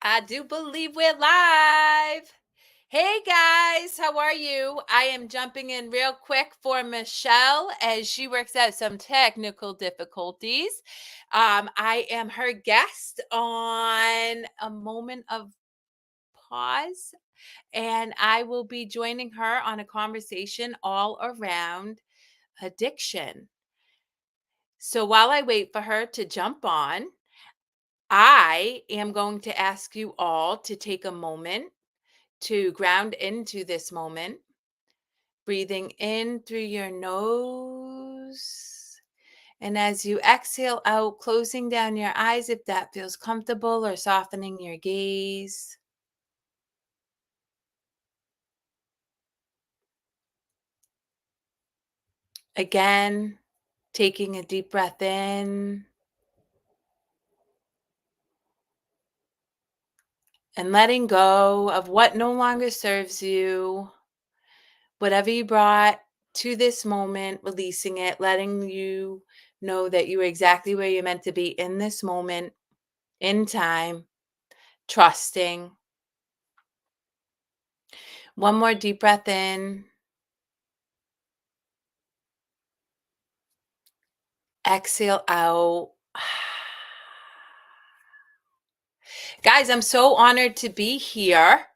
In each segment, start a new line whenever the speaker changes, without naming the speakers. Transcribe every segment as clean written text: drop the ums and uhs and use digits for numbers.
I do believe we're live. Hey guys, how are you? I am jumping in real quick for Michelle as she works out some technical difficulties. I am her guest on a moment of pause, and I will be joining her on a conversation all around addiction. So while I wait for her to jump on, I am going to ask you all to take a moment to ground into this moment, breathing in through your nose. And as you exhale out, closing down your eyes if that feels comfortable or softening your gaze. Again, taking a deep breath in and letting go of what no longer serves you. Whatever you brought to this moment, releasing it, letting you know that you are exactly where you're meant to be in this moment, in time, trusting. One more deep breath in. Exhale out. Guys, I'm so honored to be here.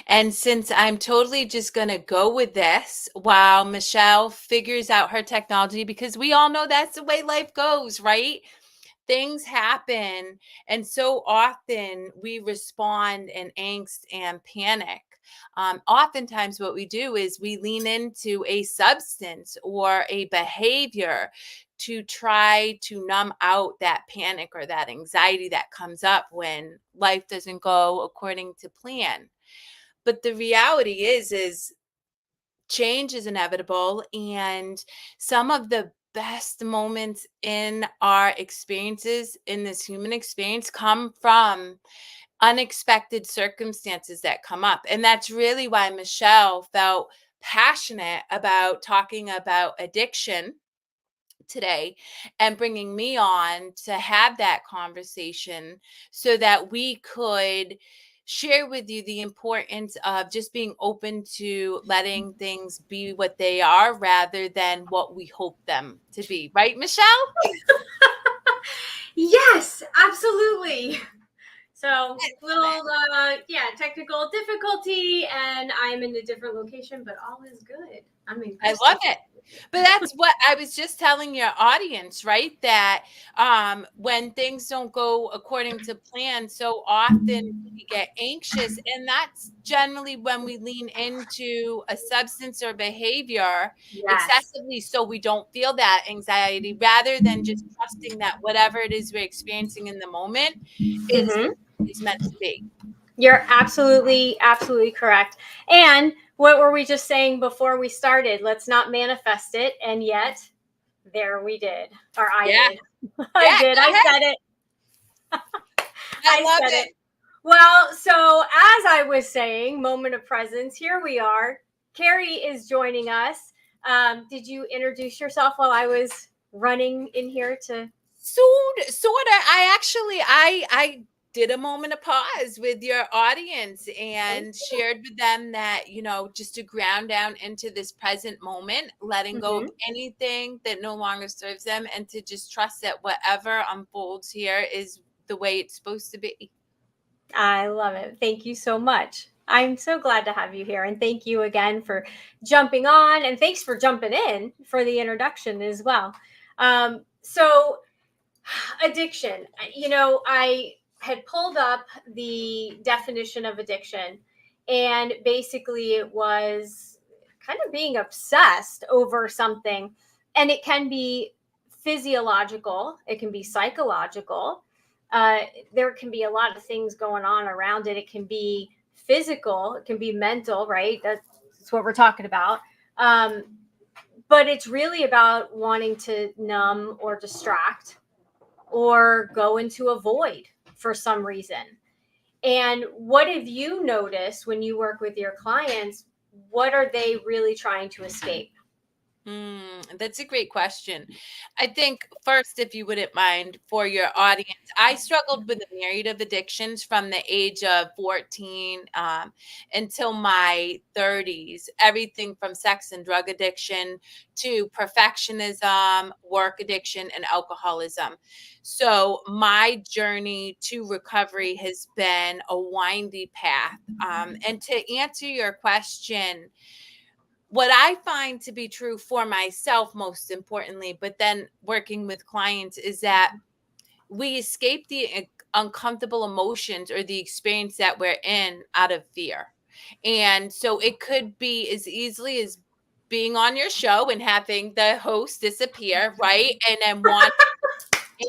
And since I'm totally just going to go with this while Michelle figures out her technology, because we all know that's the way life goes, right? Things happen, and so often we respond in angst and panic. Oftentimes, what we do is we lean into a substance or a behavior to try to numb out that panic or that anxiety that comes up when life doesn't go according to plan. But the reality is change is inevitable, and some of the best moments in our experiences in this human experience come from unexpected circumstances that come up. And that's really why Michelle felt passionate about talking about addiction today and bringing me on to have that conversation so that we could share with you the importance of just being open to letting things be what they are rather than what we hope them to be. Right, Michelle?
Yes, absolutely. So little, technical difficulty, and I'm in a different location, but all is good. I'm in
I
crystal.
love it. But that's what I was just telling your audience, right? That when things don't go according to plan, so often we get anxious. And that's generally when we lean into a substance or behavior
Yes.
excessively so we don't feel that anxiety rather than just trusting that whatever it is we're experiencing in the moment is
hmm
is meant to be.
You're absolutely correct. And what were we just saying before we started? Let's not manifest it. And yet, there we did. Or I
Yeah.
did. I
Yeah.
did.
Go
I
ahead.
said it.
I
I
love
said
it.
it. Well, so as I was saying, moment of presence, here we are. KERRI is joining us. Did you introduce yourself while I was running in here to?
Sort of. I did a moment of pause with your audience and shared with them that, just to ground down into this present moment, letting go of
Mhm.
anything that no longer serves them, and to just trust that whatever unfolds here is the way it's supposed to be.
I love it. Thank you so much. I'm so glad to have you here. And thank you again for jumping on. And thanks for jumping in for the introduction as well. So, addiction, I had pulled up the definition of addiction, and basically it was kind of being obsessed over something. And it can be physiological, it can be psychological, uh, there can be a lot of things going on around it. It can be physical, it can be mental, right? That's what we're talking about. um, but it's really about wanting to numb or distract or go into a void for some reason. And what have you noticed when you work with your clients? What are they really trying to escape?
That's a great question. I think first, if you wouldn't mind, for your audience, I struggled with a myriad of addictions from the age of 14 until my 30s. Everything from sex and drug addiction to perfectionism, work addiction, and alcoholism. So my journey to recovery has been a windy path. And to answer your question, what I find to be true for myself, most importantly, but then working with clients, is that we escape the uncomfortable emotions or the experience that we're in out of fear. And so it could be as easily as being on your show and having the host disappear, right? And then want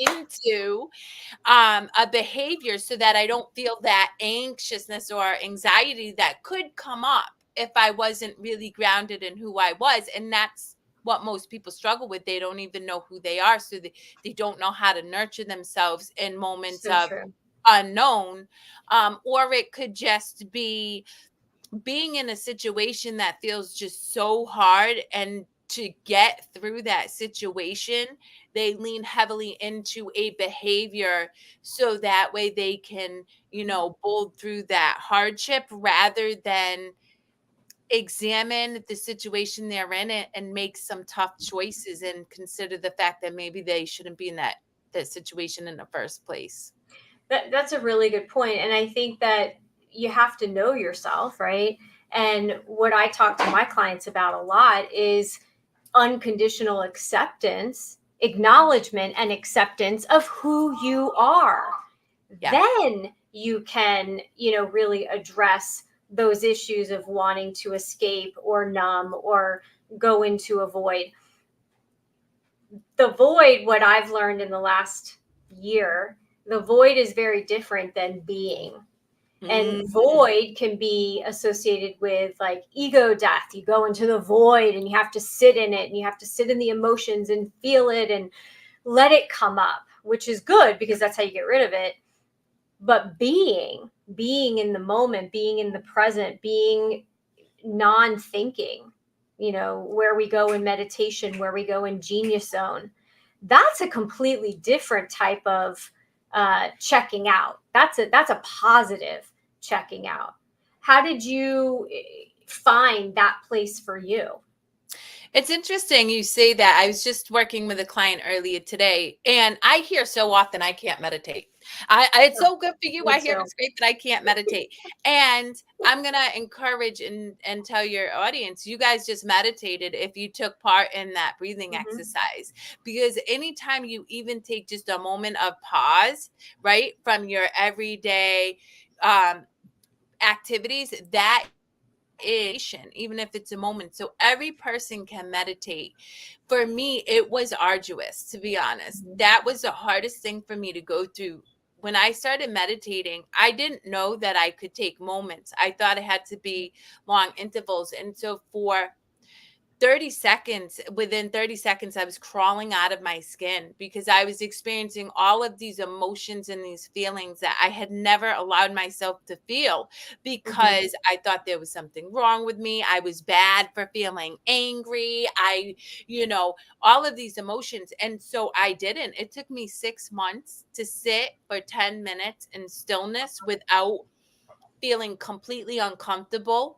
into a behavior so that I don't feel that anxiousness or anxiety that could come up if I wasn't really grounded in who I was. And that's what most people struggle with. They don't even know who they are. So they don't know how to nurture themselves in moments
So
of
true.
unknown. Or it could just be being in a situation that feels just so hard, and to get through that situation they lean heavily into a behavior so that way they can bold through that hardship rather than examine the situation they're in it and make some tough choices and consider the fact that maybe they shouldn't be in that situation in the first place.
That's a really good point. And I think that you have to know yourself, right? And what I talk to my clients about a lot is unconditional acceptance, acknowledgement, and acceptance of who you are.
Yeah.
Then you can, really address those issues of wanting to escape or numb or go into a void. The void, what I've learned in the last year, the void is very different than being. And
Mm.
void can be associated with like ego death. You go into the void and you have to sit in it and you have to sit in the emotions and feel it and let it come up, which is good because that's how you get rid of it. But being in the moment, being in the present, being non-thinking, where we go in meditation, where we go in genius zone, that's a completely different type of checking out. That's a positive checking out. How did you find that place for you?
It's interesting you say that. I was just working with a client earlier today, and I hear so often I can't meditate. It's
Oh,
so good for you.
me
I hear
too.
it's great, but I can't meditate. And I'm gonna encourage and tell your audience, you guys just meditated if you took part in that breathing
Hmm.
exercise. Because anytime you even take just a moment of pause, right, from your everyday um activities, that is, even if it's a moment. So every person can meditate. For me, it was arduous, to be honest.
Hmm.
That was the hardest thing for me to go through. When I started meditating, I didn't know that I could take moments. I thought it had to be long intervals. And so for 30 seconds, within 30 seconds, I was crawling out of my skin because I was experiencing all of these emotions and these feelings that I had never allowed myself to feel
Hmm.
because I thought there was something wrong with me. I was bad for feeling angry. You know, all of these emotions. And so I didn't. It took me 6 months to sit for 10 minutes in stillness without feeling completely uncomfortable.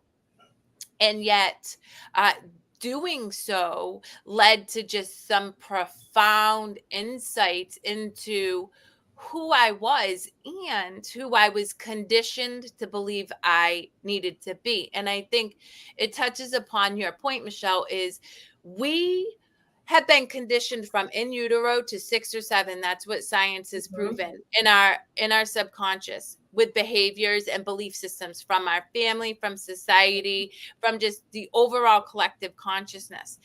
And yet uh, doing so led to just some profound insights into who I was and who I was conditioned to believe I needed to be. And I think it touches upon your point, Michelle, is we have been conditioned from in utero to 6 or 7. That's what science has
Hmm.
proven in our subconscious, with behaviors and belief systems from our family, from society, from just the overall collective consciousness.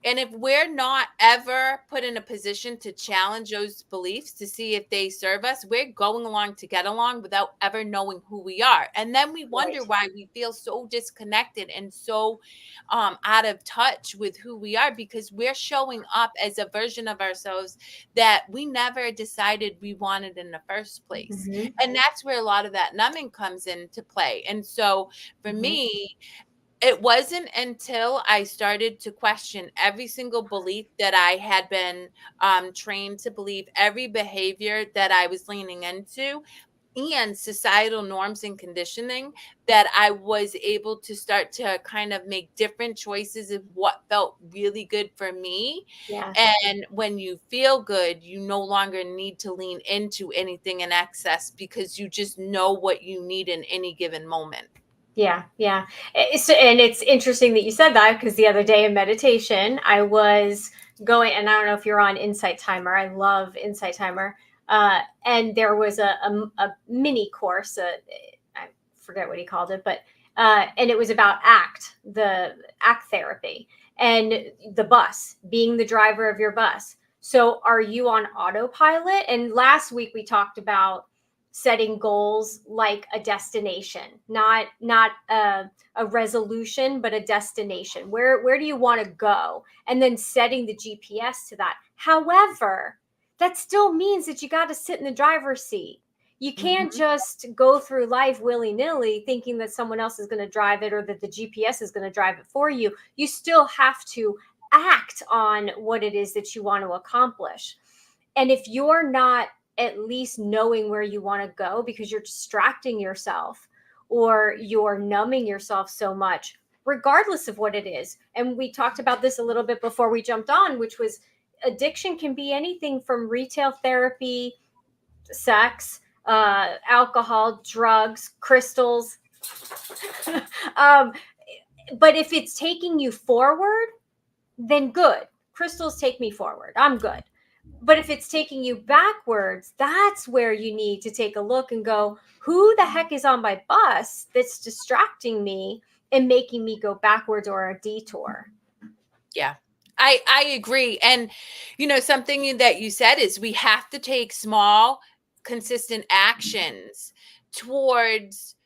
And if we're not ever put in a position to challenge those beliefs to see if they serve us, we're going along to get along without ever knowing who we are. And then we wonder
Right.
why we feel so disconnected and so out of touch with who we are, because we're showing up as a version of ourselves that we never decided we wanted in the first place.
Hmm.
And that's where a lot of that numbing comes into play. And so for
Hmm.
me, It wasn't until I started to question every single belief that I had been trained to believe, every behavior that I was leaning into, and societal norms and conditioning, that I was able to start to kind of make different choices of what felt really good for me.
Yes.
And when you feel good, you no longer need to lean into anything in excess because you just know what you need in any given moment.
Yeah, yeah. And it's interesting that you said that, because the other day in meditation, I was going, and I don't know if you're on Insight Timer. I love Insight Timer. And there was a mini course. I forget what he called it, but and it was about the ACT therapy, and the bus, being the driver of your bus. So, are you on autopilot? And last week we talked about setting goals like a destination, not a resolution, but a destination. Where do you want to go, and then setting the GPS to that. However, that still means that you got to sit in the driver's seat. You can't
Mhm.
just go through life willy-nilly thinking that someone else is going to drive it, or that the GPS is going to drive it for you. You still have to act on what it is that you want to accomplish. And if you're not at least knowing where you want to go, because you're distracting yourself or you're numbing yourself so much, regardless of what it is. And we talked about this a little bit before we jumped on, which was addiction can be anything from retail therapy, sex, alcohol, drugs, crystals. um, but if it's taking you forward, then good. Crystals take me forward. I'm good. But if it's taking you backwards, that's where you need to take a look and go, who the heck is on my bus that's distracting me and making me go backwards or a detour?
Yeah. I agree. And something that you said is we have to take small, consistent actions towards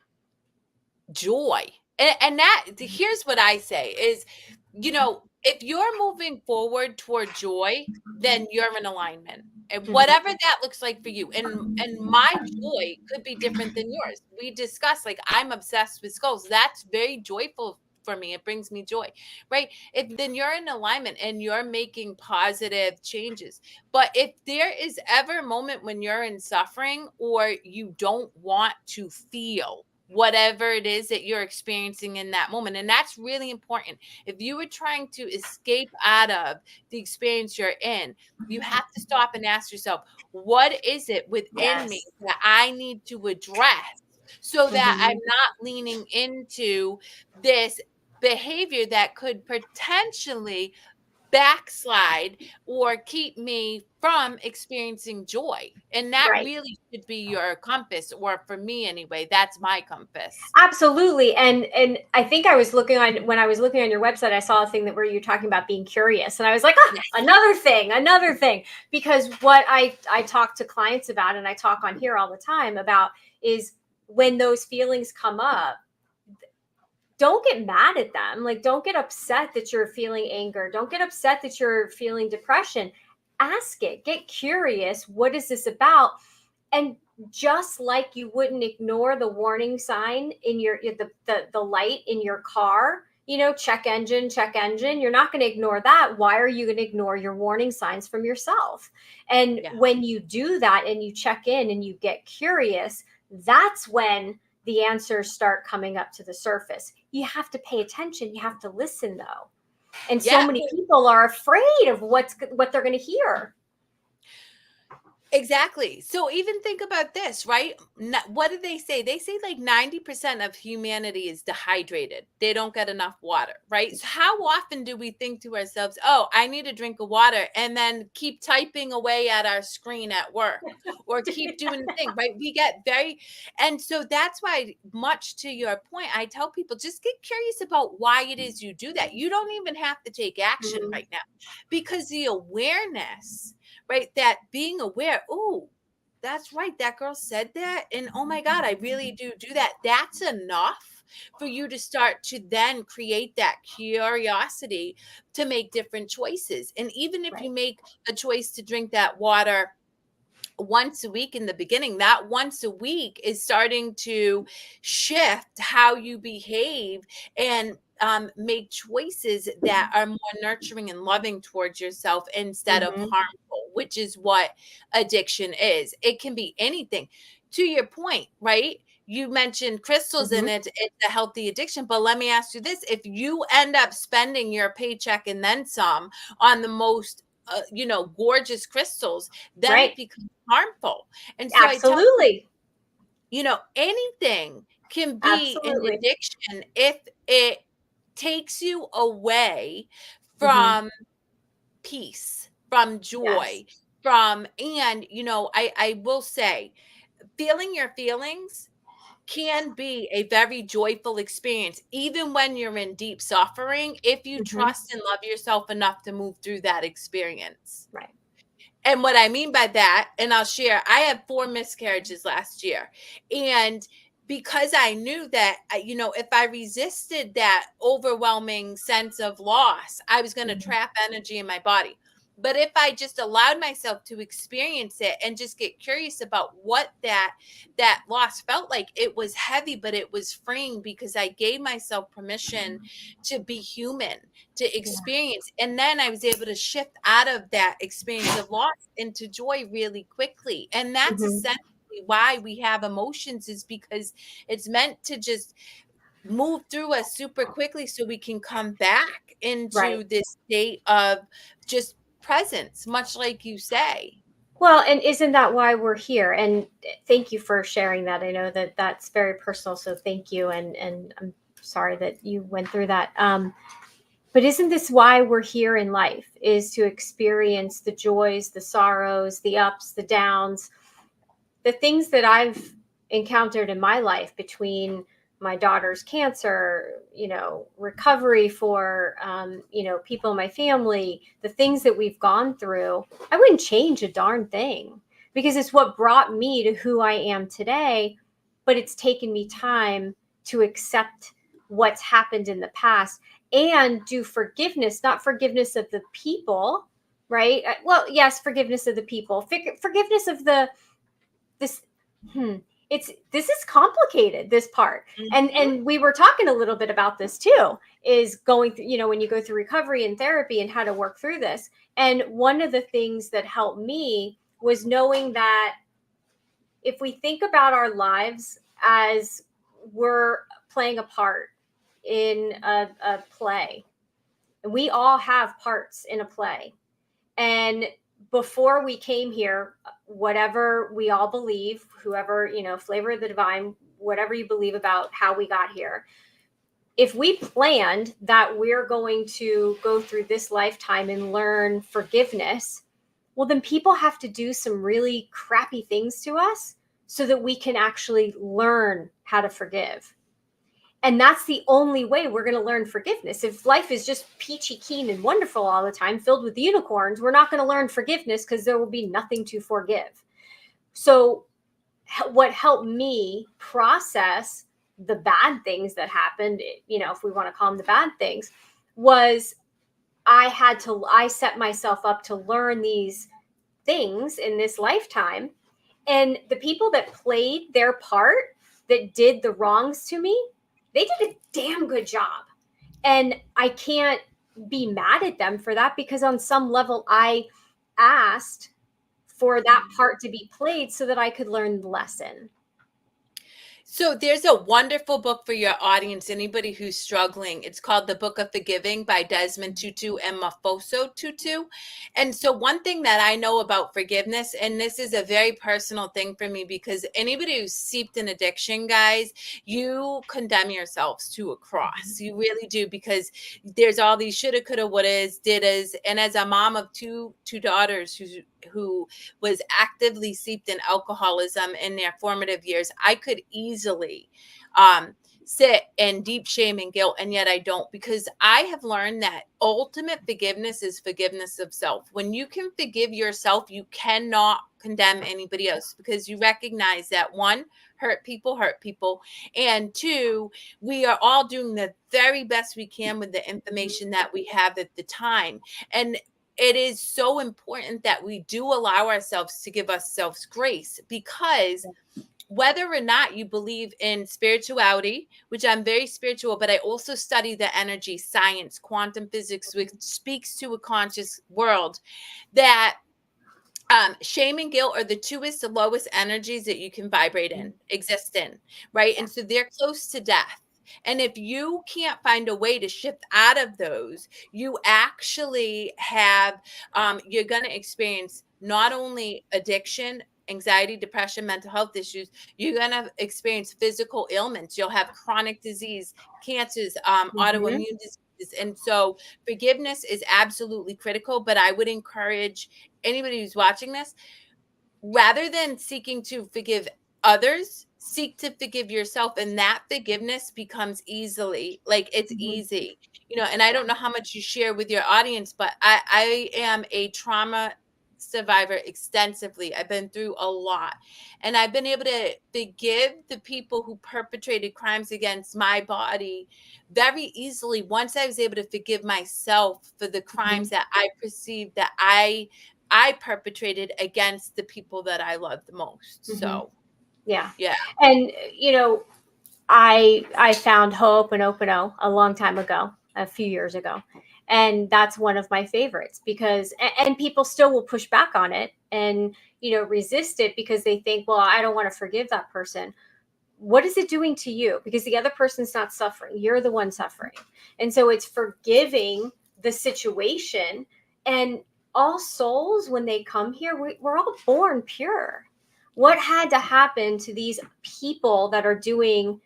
joy. And here's what I say is, if you're moving forward toward joy, then you're in alignment. And whatever
Mhm.
that looks like for you. And my joy could be different than yours. We discussed, like, I'm obsessed with skulls. That's very joyful for me. It brings me joy. Right? If then you're in alignment and you're making positive changes. But if there is ever a moment when you're in suffering or you don't want to feel whatever it is that you're experiencing in that moment. And that's really important. If you were trying to escape out of the experience you're in, you have to stop and ask yourself, what is it within me
Yes.
that I need to address so that I'm
Mhm.
not leaning into this behavior that could potentially backslide or keep me from experiencing joy. And that
Right.
really should be your compass, or for me anyway, that's my compass.
Absolutely. And I think I was looking on when I was looking on your website, I saw a thing that where you're talking about being curious. And I was like, ah,
Yes.
another thing. Because what I talk to clients about, and I talk on here all the time about, is when those feelings come up, don't get mad at them. Like, don't get upset that you're feeling anger. Don't get upset that you're feeling depression. Ask it, get curious. What is this about? And just like you wouldn't ignore the warning sign in the light in your car, check engine, check engine, you're not going to ignore that. Why are you going to ignore your warning signs from yourself? And
Yeah.
when you do that and you check in and you get curious, that's when the answers start coming up to the surface. You have to pay attention, you have to listen though. And so
Yeah.
many people are afraid of what they're going to hear.
Exactly. So even think about this, right? What do they say? They say like 90% of humanity is dehydrated. They don't get enough water, right? So how often do we think to ourselves, "Oh, I need a drink of water," and then keep typing away at our screen at work or keep doing the thing, right? We get very and so that's why, much to your point, I tell people, just get curious about why it is you do that. You don't even have to take action
Mhm.
right now, because the awareness, right? That being aware, oh, that's right. That girl said that. And oh my God, I really do that. That's enough for you to start to then create that curiosity to make different choices. And even if you
Right.
make a choice to drink that water once a week in the beginning, that once a week is starting to shift how you behave and make choices that are more nurturing and loving towards yourself instead of
Mhm.
harmful, which is what addiction is. It can be anything. To your point, right? You mentioned crystals in
Mhm.
it, it's a healthy addiction. But let me ask you this: if you end up spending your paycheck and then some on the most gorgeous crystals, then
Right.
it becomes harmful. And so I tell
Absolutely.
anything can be an
Absolutely.
addiction if it takes you away
Mhm.
from peace, from
Yes.
joy, and I will say, feeling your feelings can be a very joyful experience, even when you're in deep suffering, if you
Mhm.
trust and love yourself enough to move through that experience.
Right.
And what I mean by that, and I'll share, I had 4 miscarriages last year. And because I knew that, if I resisted that overwhelming sense of loss, I was going to
Mhm.
trap energy in my body. But if I just allowed myself to experience it and just get curious about what that loss felt like, it was heavy, but it was freeing because I gave myself permission to be human, to
Yeah.
experience. And then I was able to shift out of that experience of loss into joy really quickly. And that's
Mhm.
essentially why we have emotions, is because it's meant to just move through us super quickly so we can come back
Right.
into this state of just presence, much like you say.
Well, and isn't that why we're here? And thank you for sharing that. I know that that's very personal, so thank you. And I'm sorry that you went through that. But isn't this why we're here in life? Is to experience the joys, the sorrows, the ups, the downs, the things that I've encountered in my life between my daughter's cancer, recovery for, people in my family, the things that we've gone through, I wouldn't change a darn thing because it's what brought me to who I am today. But it's taken me time to accept what's happened in the past and do forgiveness, not forgiveness of the people, right? Well, yes, forgiveness of the people, forgiveness of this hmm, it's this is complicated, this part.
Mhm.
And we were talking a little bit about this too, is going through, when you go through recovery and therapy and how to work through this. And one of the things that helped me was knowing that if we think about our lives as we're playing a part in a play, and we all have parts in a play, and before we came here, whatever we all believe, whoever, flavor of the divine, whatever you believe about how we got here, if we planned that we're going to go through this lifetime and learn forgiveness, well, then people have to do some really crappy things to us so that we can actually learn how to forgive. And that's the only way we're going to learn forgiveness. If life is just peachy keen and wonderful all the time, filled with unicorns, we're not going to learn forgiveness because there will be nothing to forgive. So, what helped me process the bad things that happened, if we want to call them the bad things, was I set myself up to learn these things in this lifetime. And the people that played their part, that did the wrongs to me, they did a damn good job. And I can't be mad at them for that because on some level I asked for that part to be played so that I could learn the lesson.
So there's a wonderful book for your audience, anybody who's struggling. It's called The Book of Forgiving by Desmond Tutu and Mafoso Tutu. And so one thing that I know about forgiveness, and this is a very personal thing for me, because anybody who's seeped in addiction, guys, you condemn yourselves to a cross. You really do, because there's all these shoulda, coulda, wouldas, diddas. And as a mom of two daughters who was actively seeped in alcoholism in their formative years, I could easily sit in deep shame and guilt. And yet I don't, because I have learned that ultimate forgiveness is forgiveness of self. When you can forgive yourself, you cannot condemn anybody else, because you recognize that, one, hurt people, and two, we are all doing the very best we can with the information that we have at the time. And it is so important that we do allow ourselves to give ourselves grace, because whether or not you believe in spirituality, which I'm very spiritual, but I also study the energy science, quantum physics, which speaks to a conscious world, that shame and guilt are the the lowest energies that you can vibrate in, exist in, right?
Yeah.
And so they're close to death. And if you can't find a way to shift out of those, you actually have, you're going to experience not only addiction, anxiety, depression, mental health issues, you're going to experience physical ailments. You'll have chronic disease, cancers,
Hmm.
autoimmune diseases. And so forgiveness is absolutely critical, but I would encourage anybody who's watching this, rather than seeking to forgive others, seek to forgive yourself. And that forgiveness becomes easily, like, it's
Hmm.
easy, and I
Yeah.
don't know how much you share with your audience, but I am a trauma survivor extensively. I've been through a lot. And I've been able to forgive the people who perpetrated crimes against my body very easily once I was able to forgive myself for the
Hmm.
crimes that I perceived that I perpetrated against the people that I love the most.
Hmm.
So,
Yeah.
yeah.
And I found Ho'oponopono a long time ago, a few years ago. And that's one of my favorites because and people still will push back on it and resist it because they think, well, I don't want to forgive that person. What is it doing to you? Because the other person's not suffering. You're the one suffering. And so it's forgiving the situation. And all souls, when they come here, we're all born pure. What had to happen to these people that are doing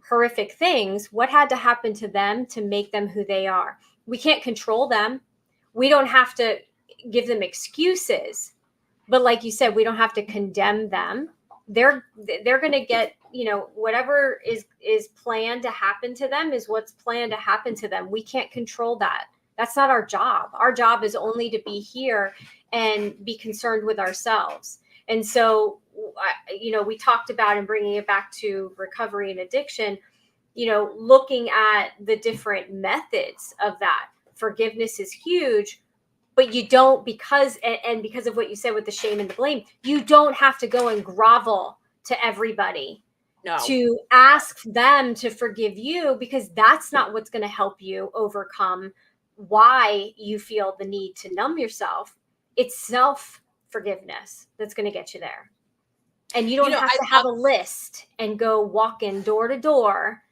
horrific things? What had to happen to them to make them who they are? We can't control them. We don't have to give them excuses, but like you said, we don't have to condemn them. They're going to get, whatever is planned to happen to them is what's planned to happen to them. We can't control that. That's not our job. Our job is only to be here and be concerned with ourselves. And so, we talked about, and bringing it back to recovery and addiction, looking at the different methods of that. Forgiveness is huge, but you don't, and because of what you said with the shame and the blame, you don't have to go and grovel to everybody
No.
to ask them to forgive you, because that's not what's going to help you overcome why you feel the need to numb yourself. It's self forgiveness that's going to get you there. And you don't have
I
to have
love
a list and go walking door to door.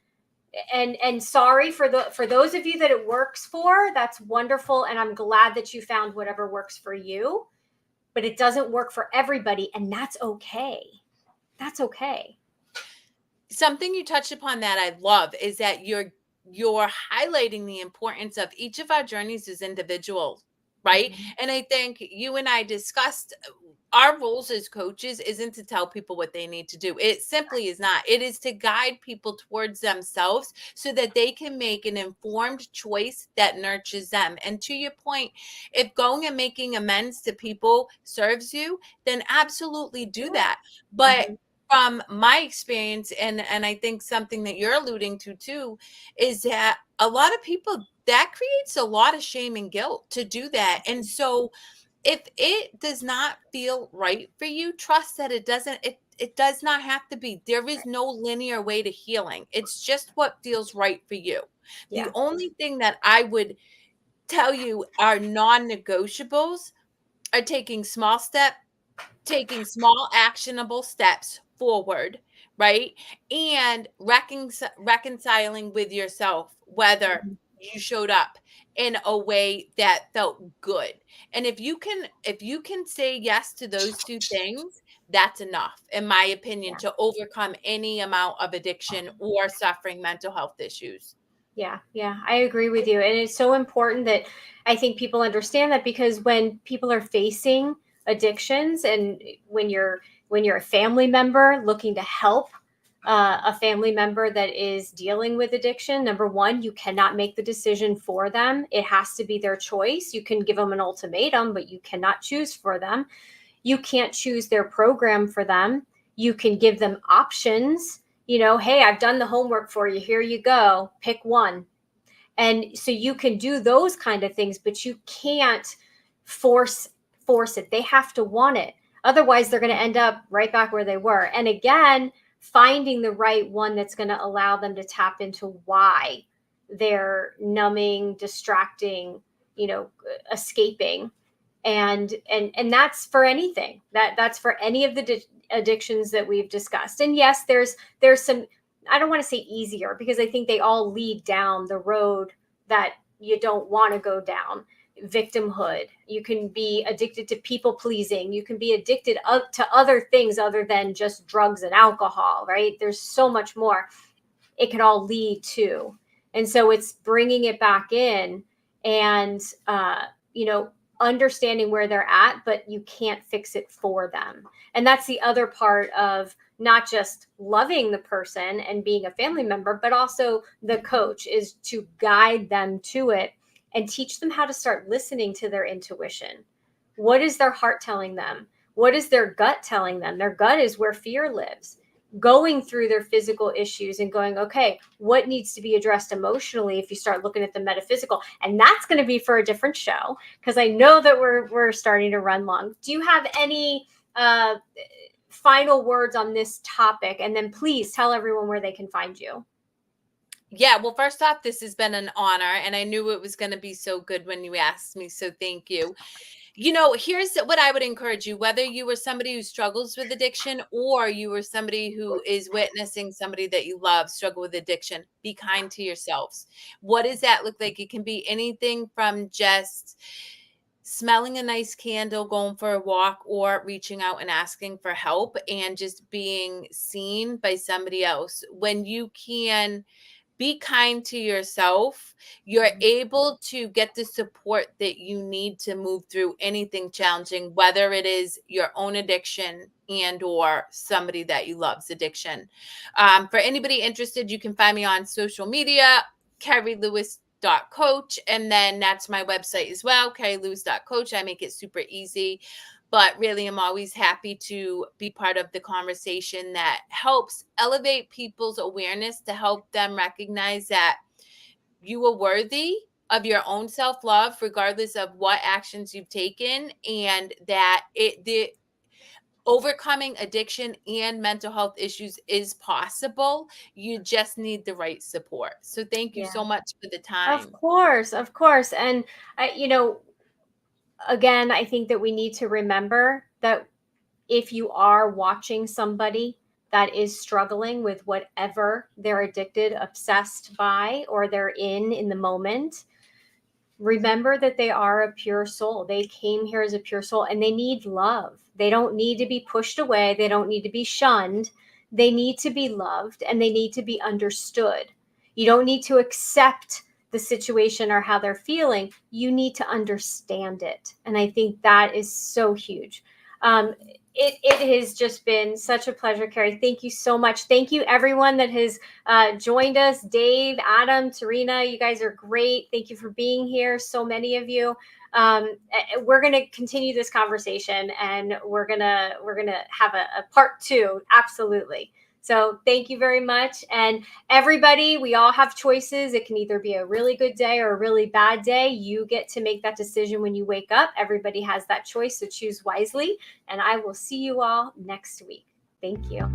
And sorry for those of you that it works for. That's wonderful, and I'm glad that you found whatever works for you, but it doesn't work for everybody, and that's okay. That's okay.
something you touched upon that I love is that you're highlighting the importance of each of our journeys as individuals, right?
Mhm.
And I think you and I discussed our roles as coaches isn't to tell people what they need to do. It simply is not. It is to guide people towards themselves so that they can make an informed choice that nurtures them. And to your point, if going and making amends to people serves you, then absolutely do
Do it.
that. But
Mhm.
from my experience, and I think something that you're alluding to too, is that a lot of people, that creates a lot of shame and guilt to do that. And so if it does not feel right for you, trust that it does not have to be. There is no linear way to healing. It's just what feels right for you. The
Yeah.
only thing that I would tell you are non-negotiables are taking small actionable steps forward, right? And reconciling with yourself whether
Mhm.
you showed up in a way that felt good. And if you can say yes to those two things, that's enough, in my opinion,
Yeah.
to overcome any amount of addiction or suffering mental health issues.
Yeah, yeah, I agree with you. And it's so important that I think people understand that, because when people are facing addictions, and when you're a family member looking to help a family member that is dealing with addiction, number one, you cannot make the decision for them. It has to be their choice. You can give them an ultimatum, but you cannot choose for them. You can't choose their program for them. You can give them options. Hey, I've done the homework for you. Here you go. Pick one. And so you can do those kind of things, but you can't force force it. They have to want it. Otherwise, they're going to end up right back where they were. And again, finding the right one that's going to allow them to tap into why they're numbing, distracting, escaping. And that's for anything. That's for any of the addictions that we've discussed. And yes, there's some, I don't want to say easier, because I think they all lead down the road that you don't want to go down. Victimhood. You can be addicted to people pleasing. You can be addicted to other things other than just drugs and alcohol, right? There's so much more it can all lead to. And so it's bringing it back in and, understanding where they're at, but you can't fix it for them. And that's the other part of not just loving the person and being a family member, but also the coach is to guide them to it and teach them how to start listening to their intuition. What is their heart telling them? What is their gut telling them? Their gut is where fear lives. Going through their physical issues and going, okay, what needs to be addressed emotionally if you start looking at the metaphysical? And that's going to be for a different show, because I know that we're starting to run long. Do you have any final words on this topic? And then please tell everyone where they can find you.
Yeah, well, first off, this has been an honor, and I knew it was going to be so good when you asked me, so thank you. Here's what I would encourage you, whether you were somebody who struggles with addiction or you were somebody who is witnessing somebody that you love struggle with addiction, be kind to yourselves. What does that look like? It can be anything from just smelling a nice candle, going for a walk, or reaching out and asking for help and just being seen by somebody else. When you can be kind to yourself, you're able to get the support that you need to move through anything challenging, whether it is your own addiction and or somebody that you love's addiction. For anybody interested, you can find me on social media, kerrilewis.coach, and then that's my website as well, kerrilewis.coach. I make it super easy. But really, I'm always happy to be part of the conversation that helps elevate people's awareness to help them recognize that you are worthy of your own self-love, regardless of what actions you've taken, and that the overcoming addiction and mental health issues is possible. You just need the right support. So thank you
Yeah,
so much for the
of
time.
course, of course. And again, I think that we need to remember that if you are watching somebody that is struggling with whatever they're addicted, obsessed by, or they're in the moment, remember that they are a pure soul. They came here as a pure soul and they need love. They don't need to be pushed away. They don't need to be shunned. They need to be loved and they need to be understood. You don't need to accept the situation or how they're feeling. You need to understand it. And I think that is so huge. It has just been such a pleasure, KERRI. Thank you so much. Thank you, everyone that has joined us. Dave, Adam, Tarina, you guys are great. Thank you for being here. So many of you. We're going to continue this conversation, and we're gonna have a part two. Absolutely. So thank you very much. And everybody, we all have choices. It can either be a really good day or a really bad day. You get to make that decision when you wake up. Everybody has that choice, so choose wisely. And I will see you all next week. Thank you.